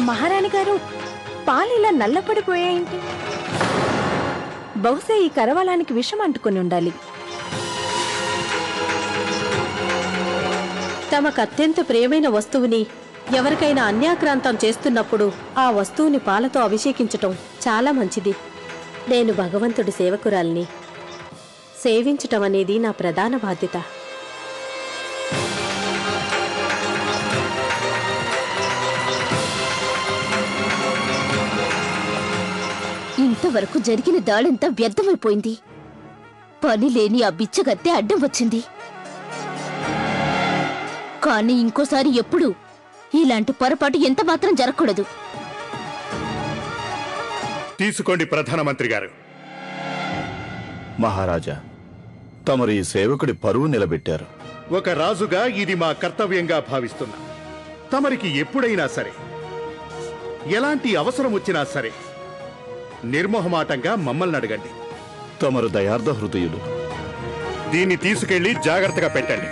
మహారాణి గారు, పాలు ఇలా నల్లపడిపోయాయేంటి? బహుశా ఈ కరవాలానికి విషం అంటుకొని ఉండాలి. తమకు అత్యంత ప్రియమైన వస్తువుని ఎవరికైనా అన్యాక్రాంతం చేస్తున్నప్పుడు ఆ వస్తువుని పాలతో అభిషేకించటం చాలా మంచిది. నేను భగవంతుడి సేవకురాల్ని. సేవించటం అనేది నా ప్రధాన బాధ్యత. ఇంతవరకు జరిగిన దాడంతా వ్యర్థమైపోయింది. పని లేని ఆ బిచ్చగత్తె అడ్డం వచ్చింది. కానీ ఇంకోసారి ఎప్పుడు ఇలాంటి పొరపాటు ఎంత మాత్రం జరగకూడదు. తీసుకోండి ప్రధానమంత్రి గారు. మహారాజా, తమరు ఈ సేవకుడి పరువు నిలబెట్టారు. ఒక రాజుగా ఇది మా కర్తవ్యంగా భావిస్తున్నా. తమరికి ఎప్పుడైనా సరే, ఎలాంటి అవసరం వచ్చినా సరే, నిర్మోహమాటంగా మమ్మల్ని అడగండి. తమరు దయార్థ హృదయులు. దీన్ని తీసుకెళ్లి జాగ్రత్తగా పెట్టండి.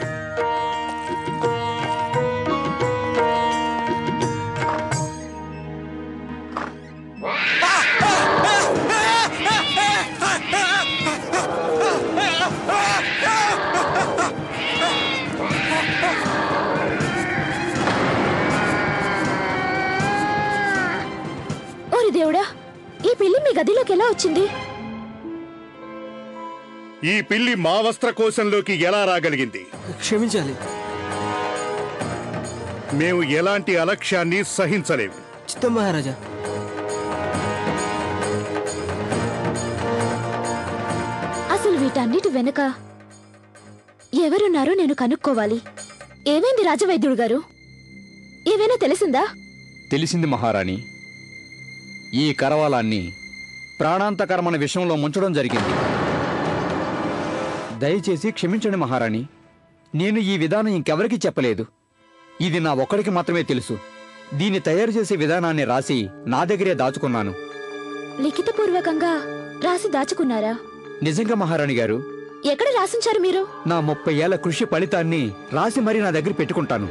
ఓరి దేవుడా, ఈ పిల్లి మీ గదిలోకి ఎలా వచ్చింది? ఈ పిల్లి మా వస్త్రకోశంలోకి ఎలా రాగలిగింది? క్షమించాలి. మేము ఎలాంటి అలక్ష్యాన్ని సహించలేము. చిత్తం మహారాజా. అసలు వీటన్నిటి వెనుక ఎవరున్నారో నేను కనుక్కోవాలి. ఏమైంది రాజవైద్యుడు గారు? ఏమైనా తెలిసిందా? తెలిసింది మహారాణి. ఈ కరవాలాన్ని ప్రాణాంతకరమైన విషయంలో ముంచడం జరిగింది. దయచేసి క్షమించండి మహారాణి. నేను ఈ విధానం ఇంకెవరికీ చెప్పలేదు. ఇది నా ఒక్కడికి మాత్రమే తెలుసు. దీన్ని తయారు చేసే విధానాన్ని రాసి నా దగ్గరే దాచుకున్నాను. లిఖితపూర్వకంగా రాసి దాచుకున్నారా? నిజంగా మహారాణి గారు. ఎక్కడ రాసించారు మీరు? నా 30 ఏళ్ల కృషి ఫలితాన్ని రాసి మరీ నా దగ్గర పెట్టుకుంటాను.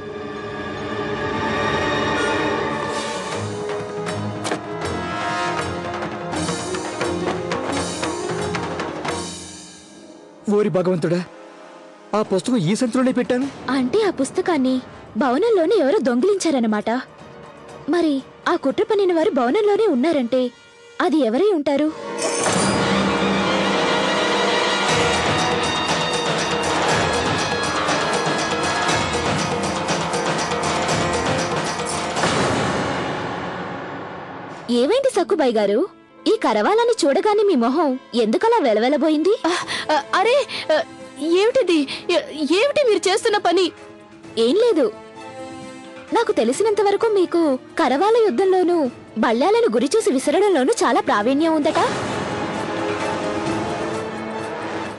ఓరి భగవంతుడా, ఆ పుస్తకం ఈ సంచిలోనే పెట్టాను. అంటే ఆ పుస్తకాన్ని భవనంలోనే ఎవరో దొంగిలించారన్నమాట. మరి ఆ కుట్ర పన్నిన వారు భవనంలోనే ఉన్నారంటే అది ఎవరై ఉంటారు? ఏమైంది సక్కుబాయ్ గారు? ఈ కరవాలని చూడగానే మీ మొహం ఎందుకలా వెలవెలబోయింది? అరే, ఏమిటిది? ఏమిటి మీరు చేస్తున్న పని? ఏం లేదు. నాకు తెలిసినంత వరకు మీకు కరవాల యుద్ధంలోనూ బళ్ళాలను గురిచూసి విసరడంలోనూ చాలా ప్రావీణ్యం ఉందట.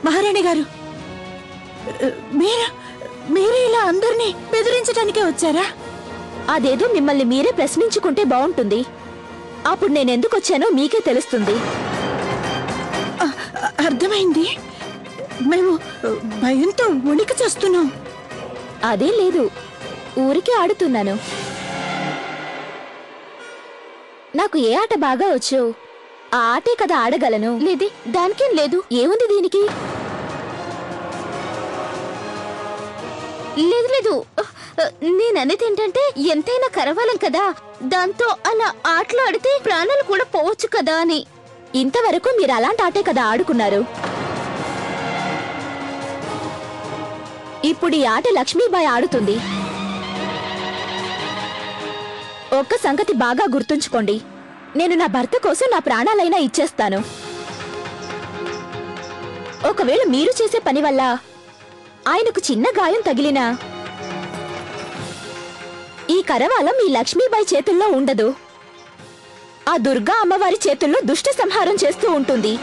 మహారాణి గారు, మీరు ఇలా అందరినీ బెదిరించడానికే వచ్చారా? అదేదో మిమ్మల్ని మీరే ప్రశ్నించుకుంటే బాగుంటుంది. అప్పుడు నేనెందుకు వచ్చానో మీకే తెలుస్తుంది. అర్థమైంది. మేము భయంతో వణికి చేస్తున్నాం. అదేం లేదు, ఊరికే ఆడుతున్నాను. నాకు ఏ ఆట బాగా వచ్చు ఆ ఆటే కదా ఆడగలను. లేది, దానికేం లేదు. ఏముంది దీనికి? లేదు లేదు, నేననేది ఏంటంటే ఎంతైనా కరవాలం కదా, దాంతో అలా ఆటలాడితే ప్రాణాలు కూడా పోవచ్చు కదా అని. ఇంతవరకు మీరు అలాంటి ఆటే కదా ఆడుకున్నారు. ఇప్పుడు ఈ ఆట లక్ష్మీబాయి ఆడుతుంది. ఒక్క సంగతి బాగా గుర్తుంచుకోండి, నేను నా భర్త కోసం నా ప్రాణాలైనా ఇచ్చేస్తాను. ఒకవేళ మీరు చేసే పని వల్ల ఆయనకు చిన్న గాయం తగిలినా ఈ కరవాలం ఈ లక్ష్మీబాయి చేతుల్లో ఉండదు. ఆ దుర్గా అమ్మవారి చేతుల్లో దుష్ట సంహారం చేస్తూ ఉంటుంది.